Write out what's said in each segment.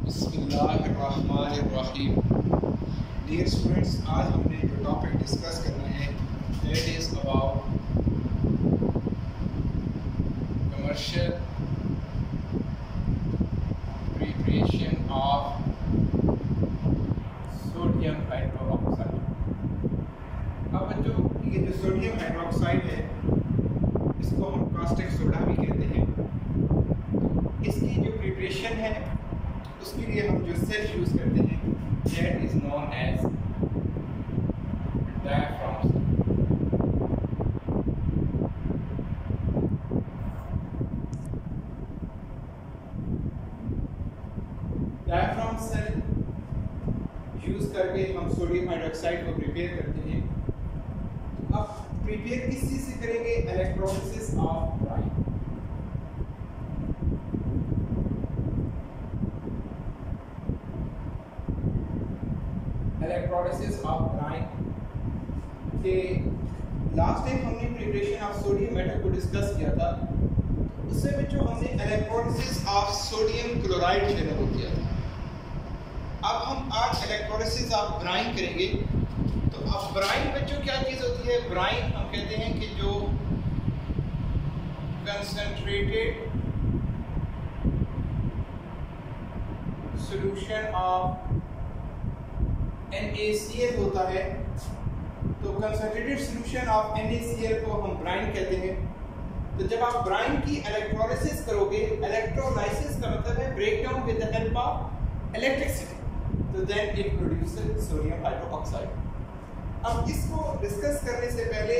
बिस्मिल्लाहिर्रहमानिर्रहीम। Dear students, आज हमने जो टॉपिक डिस्कस करना है that is about commercial preparation of sodium hydroxide. अब बच्चों, ये जो सोडियम हाइड्रोक्साइड है इसको हम कास्टिक सोडा भी कहते हैं। इसकी जो प्रिपरेशन है उसके लिए हम जो सेल यूज़ करते हैं that is known as diaphragm cell. Diaphragm cell use करके हम सोडियम हाइड्रोक्साइड को प्रिपेयर करते हैं। अब प्रिपेयर किस चीज़ से करेंगे? Electrolysis of Bryan. Electrolysis of Bryan के लास्ट टाइम हमने प्रिपरेशन ऑफ सोडियम मेटल को डिस्कस किया था। उससे बच्चों हमने इलेक्ट्रोलिसिस ऑफ सोडियम क्लोराइड जो है वो किया था। अब हम आज इलेक्ट्रोलिसिस ऑफ ब्राइन करेंगे। तो अब ब्राइन बच्चों क्या चीज़ होती है? ब्राइन हम कहते हैं कि जो कंसंट्रेटेड सॉल्यूशन ऑफ NaCl होता है। तो कंसंट्रेटेड सॉल्यूशन ऑफ NaCl को हम ब्राइन कहते हैं। तो जब आप ब्राइन की इलेक्ट्रोलिसिस करोगे, इलेक्ट्रोलाइसिस का मतलब है break down with the help of electricity, तो then it produces sodium hydroxide. अब इसको डिस्कस करने से पहले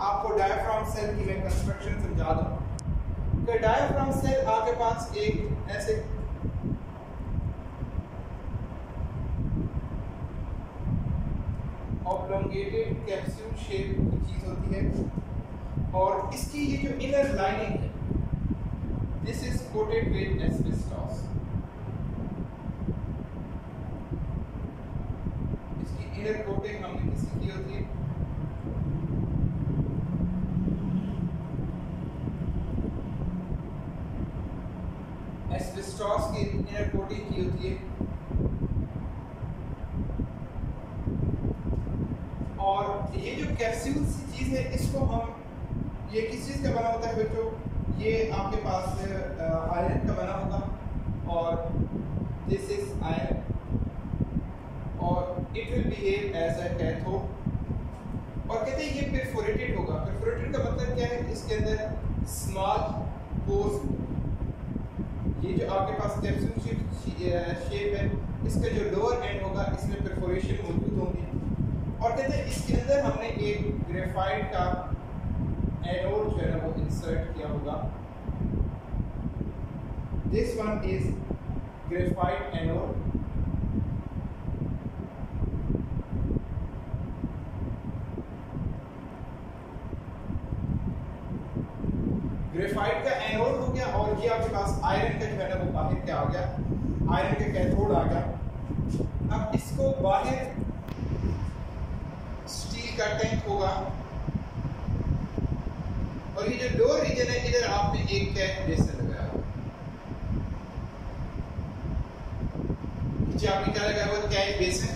आपको डायाफ्राम सेल की मैं कंस्ट्रक्शन समझा दूं कि डायाफ्राम सेल आपके पास एक ऐसे ऑब्लोंगेटेड कैप्सूल शेप की चीज होती है और इसकी ये जो इनर लाइनिंग है this is coated with asbestos. इसकी इनर कोटिंग हमने किसी की होती है एस्बेस्टॉस की इनर कोटिंग की होती है। और ये जो कैप्सूल सी चीज़ है इसको हम ये किस चीज़ का बना होता है बच्चों? ये आपके पास आयरन का बना होगा और दिस इज आयरन और it will behave as a cathode. और कहते हैं ये परफोरेटेड होगा। परफोरेटेड का मतलब क्या है? इसके अंदर स्मॉल पोर्स, ये जो आपके पास कैप्सूल शेप है इसका जो लोअर एंड होगा इसमें परफोरेशन मौजूद होंगी। और कहते हैं इसके अंदर हमने एक ग्रेफाइट का एनोड जो है ना वो इंसर्ट किया होगा। This one is graphite anode. Graphite का एनोड हो गया और ये आपके पास आयरन का जो है ना वो बाहर क्या आ गया? आयरन का कैथोड आ गया। अब इसको बाहर स्टील का टैंक होगा और ये जो लोअर रीजन है इधर आपने एक कैन बेसन लगाया हुआ। नीचे आपने क्या लगाया हुआ? कैन बेसन।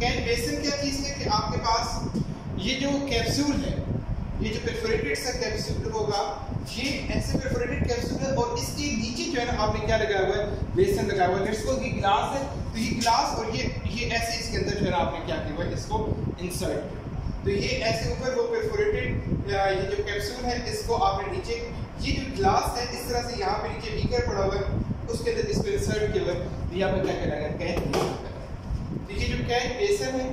कैन बेसन क्या चीज है कि आपके पास ये जो कैप्सूल है, ये जो परफोरेटेड सा कैप्सूल होगा, ये ऐसे परफोरेटेड कैप्सूल है और इसके नीचे जो है ना आपने क्या लगाया हुआ है? बेसन लगाया हुआ है। लेट्स सपोज ये गिलास है, तो ये गिलास और ये ऐसे इसके अंदर जो है ना आपने क्या किया हुआ है? इसको इंसर्ट किया। तो ये ऐसे ऊपर वो परफोरेटेड ये जो कैप्सूल है इसको आपने नीचे, ये जो ग्लास है इस तरह से यहाँ पे नीचे बीकर पड़ा हुआ है उसके अंदर इसको इंसर्ट किया हुआ है। तो यहाँ पे क्या कहलाएगा? कैन बेसन। तो ये जो कैन बेसन है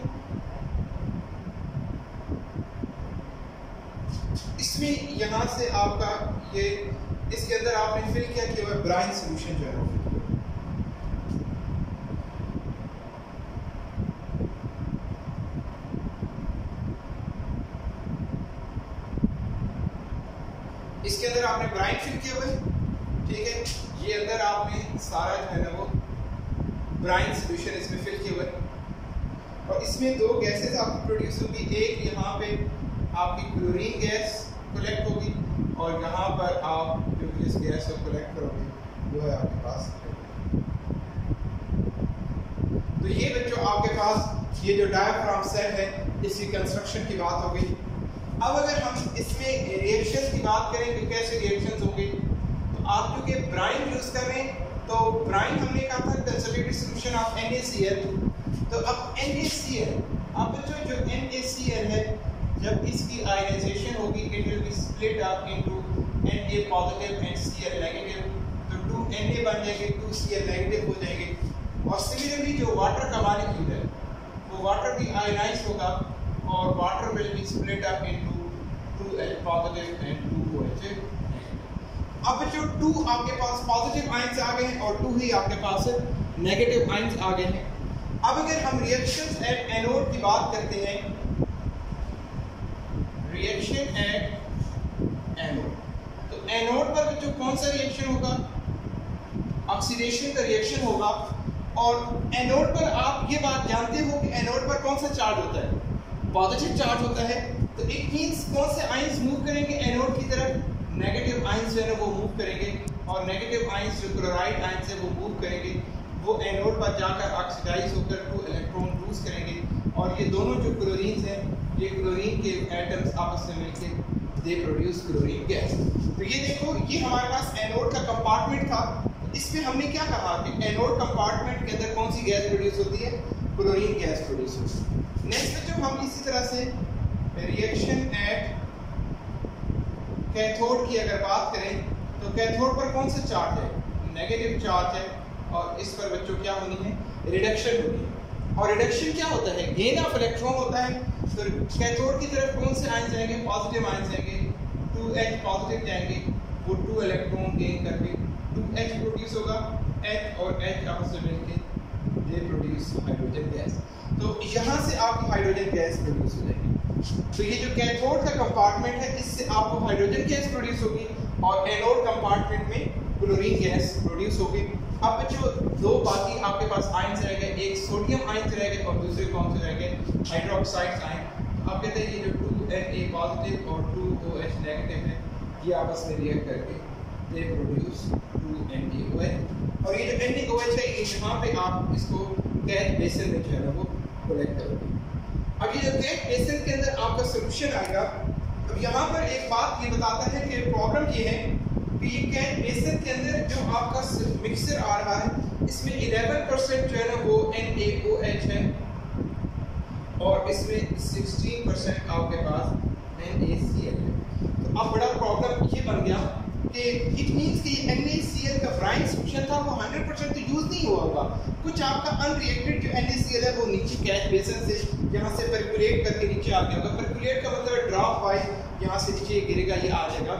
इसमें यहाँ से आपका ये इसके अंदर आपने फिल क्या किया हुआ है? ब्राइन सोल्यूशन जो है वो। इसके अंदर आपने ब्राइन फिल किया हुआ है, ठीक है। ये अंदर आपने सारा जो है ना वो ब्राइन सोल्यूशन इसमें फिल किया हुआ है और इसमें दो गैसेस आपको प्रोड्यूस होगी। एक यहाँ पे आपकी क्लोरीन गैस कलेक्ट होगी और यहाँ पर आप जो इस गैस को कलेक्ट करोगे वो है आपके पास तो ये बच्चों आपके पास ये जो डायाफ्राम सेल है इसकी कंस्ट्रक्शन की बात हो गई। अब अगर हम इसमें रिएक्शन की बात करें कि कैसे रिएक्शंस होंगे, तो आप क्योंकि ब्राइन यूज कर रहे हैं तो ब्राइन हमने कहा था कंसंट्रेटेड सॉल्यूशन ऑफ NaCl। तो अब NaCl, अब बच्चों जो NaCl है जब इसकी आयनाइजेशन होगी it will be split up into Na positive and Cl negative. तो 2 Na बन जाएंगे, 2 Cl नेगेटिव हो जाएंगे। और सिमिलरली जो वाटर का मॉलिक्यूल है वो वाटर भी आयनाइज होगा और water will be split up into 2H positive and 2OH negative. अब जो 2 आपके पास पॉजिटिव आयंस आ गए हैं और 2 ही आपके पास नेगेटिव आयंस आ गए हैं। अब अगर हम रिएक्शंस एट एनोड की बात करते हैं, रिएक्शन एट एनोड, तो एनोड पर बच्चों कौन सा रिएक्शन होगा? ऑक्सीडेशन का रिएक्शन होगा। और एनोड पर आप ये बात जानते हो कि एनोड पर कौन सा चार्ज होता है? पॉजिटिव चार्ज होता है। तो इट मींस कौन से आयंस मूव करेंगे एनोड की तरफ? नेगेटिव आयंस जो है वो मूव करेंगे और नेगेटिव आयंस जो क्लोराइड आयंस है वो मूव करेंगे, वो एनोड पर जाकर ऑक्सीडाइज होकर 2 इलेक्ट्रॉन लूज करेंगे और ये दोनों जो क्लोरीन हैं ये क्लोरीन के एटम्स आपस में मिलकर दे प्रोड्यूस क्लोरीन गैस। तो ये देखो ये हमारे पास एनोड का कंपार्टमेंट था। इसमें हमने क्या कहा कि एनोड कंपार्टमेंट के अंदर कौन सी गैस प्रोड्यूस होती है? क्लोरीन गैस प्रोड्यूस होती है। नेक्स्ट बच्चों हम इसी तरह से रिएक्शन एट कैथोड की अगर बात करें तो कैथोड पर कौन सा चार्ज है? नेगेटिव चार्ज है और इस पर बच्चों क्या होनी है? रिडक्शन होनी है। और रिडक्शन क्या होता है? गेन ऑफ इलेक्ट्रॉन होता है। तो कैथोड की तरफ कौन से आयंस जाएंगे? पॉजिटिव आयंस जाएंगे, 2H पॉजिटिव जाएंगे, वो 2 इलेक्ट्रॉन गेन करके 2H प्रोड्यूस होगा, H और H आपस में मिलकर दे प्रोड्यूस हाइड्रोजन गैस। तो यहाँ से आपकी हाइड्रोजन गैस प्रोड्यूस हो जाएगी। तो ये जो कैथोड का कंपार्टमेंट है इससे आपको हाइड्रोजन गैस प्रोड्यूस होगी और एनोड कंपार्टमेंट में क्लोरीन गैस प्रोड्यूस होगी। अब जो 2 बाकी आपके पास आयंस रह गए, एक सोडियम आयंस रह गए और दूसरे कौन से रह गए? Hydroxide ion. तो आप कहते हैं ये जो 2Na पॉजिटिव और 2OH नेगेटिव है ये आपस में रिएक्ट करके दे प्रोड्यूस 2NaOH। और ये जो NaOH है ये यहाँ पे आप इसको कैथ बेसन में जो है वो कलेक्ट करोगे। अब ये जो कैथ बेसन के अंदर आपका सोल्यूशन आएगा। अब यहाँ पर एक बात ये बताता है कि प्रॉब्लम ये है कि ये कैथ बेसन के अंदर जो आपका मिक्सर आ रहा है इसमें 11% जो है ना वो NaOH है और इसमें 16% आपके पास NaCl है। तो अब बड़ा प्रॉब्लम ये बन गया कि इट मींस कि NaCl का ब्राइन सॉल्यूशन था वो 100% तो यूज नहीं हुआ होगा। कुछ आपका अनरिएक्टेड जो NaCl है वो नीचे कैथ बेसन से यहाँ से परकुलेट करके नीचे आ गया होगा। परकुलेट का मतलब ड्रॉप वाइज यहाँ से नीचे गिरेगा, ये आ जाएगा।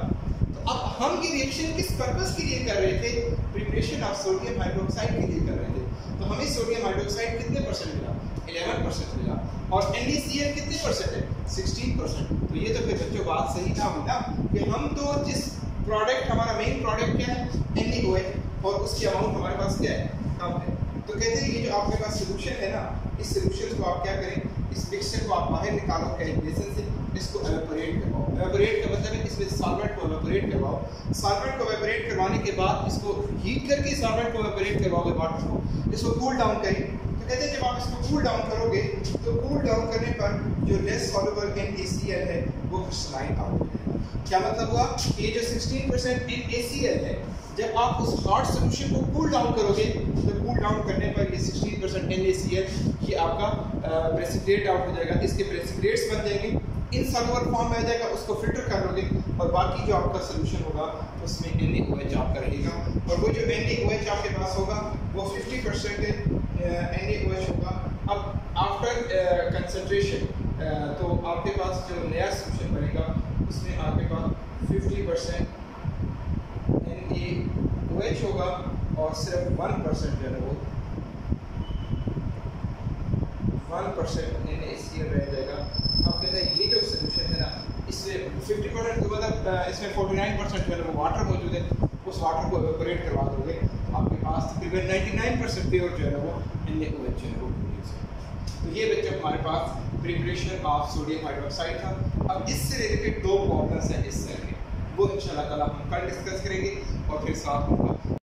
तो अब हम ये रिएक्शन किस पर्पस के लिए कर रहे थे? प्रिपरेशन ऑफ सोडियम हाइड्रोक्साइड के लिए कर रहे थे। तो हमें सोडियम हाइड्रोक्साइड कितने परसेंट मिला? 11% मिला। और NaCl कितने परसेंट है? 16%। तो ये तो फिर बच्चों बात सही था ना कि हम तो जिस प्रोडक्ट हमारा मेन प्रोडक्ट क्या है? NaOH, और उसकी अमाउंट हमारे पास क्या है? कम है। तो कहते हैं ये जो आपके पास सोल्यूशन है ना, इस सोल्यूशन को आप क्या करें? इस मिक्सचर को आप बाहर निकालो कैथ बेसन से, इसको एवेपोरेट करवाओ। एवेपोरेट का मतलब है इसमें सॉल्वेंट को एवेपोरेट करवाओ। सॉल्वेंट को एवेपोरेट करवाने के बाद इसको हीट करके सॉल्वेंट को एवेपोरेट करवाओगे वाटर को, इसको कूल डाउन करें। तो कहते हैं जब आप इसको कूल डाउन करोगे तो कूल डाउन करने पर जो लेस सॉल्युबल NaCl है वो क्रिस्टलाइन आउट हो जाएगा। क्या मतलब हुआ? ये जो 16% NaCl है जब आप उस हार्ड सॉल्यूशन को कूल डाउन करोगे तो कूल डाउन करने पर ये 16% NaCl ये आपका प्रेसिपिटेट आउट हो जाएगा। इसके प्रेसिपिटेट्स बन जाएंगे, इनसॉल्युबल फॉर्म में आ जाएगा, उसको फिल्टर कर लोगे और बाकी जो आपका सोल्यूशन होगा उसमें NaOH आपका रहेगा। और वो जो NaOH आपके पास होगा वो 50% NaOH होगा। अब आफ्टर कंसंट्रेशन तो आपके पास जो नया सोल्यूशन बनेगा उसमें आपके पास 50% NaOH होगा और सिर्फ 1% जो है वो 1% NaCl रह जाएगा। आप कहते हैं ये जो सोल्यूशन है ना इसमें 50% मतलब इसमें 49% जो है वो वाटर मौजूद है, उस वाटर को एवेपोरेट करवा दोगे आपके पास तकरीबन 99% प्योर जो है वो NaOH जो है वो प्रोड्यूस है। तो ये बच्चे हमारे पास प्रिपरेशन ऑफ सोडियम हाइड्रोक्साइड था। अब इससे रिलेटेड 2 प्रॉब्लम्स हैं इस सेल के, वो इंशाल्लाह ताला हम कल डिस्कस करेंगे और फिर साथ में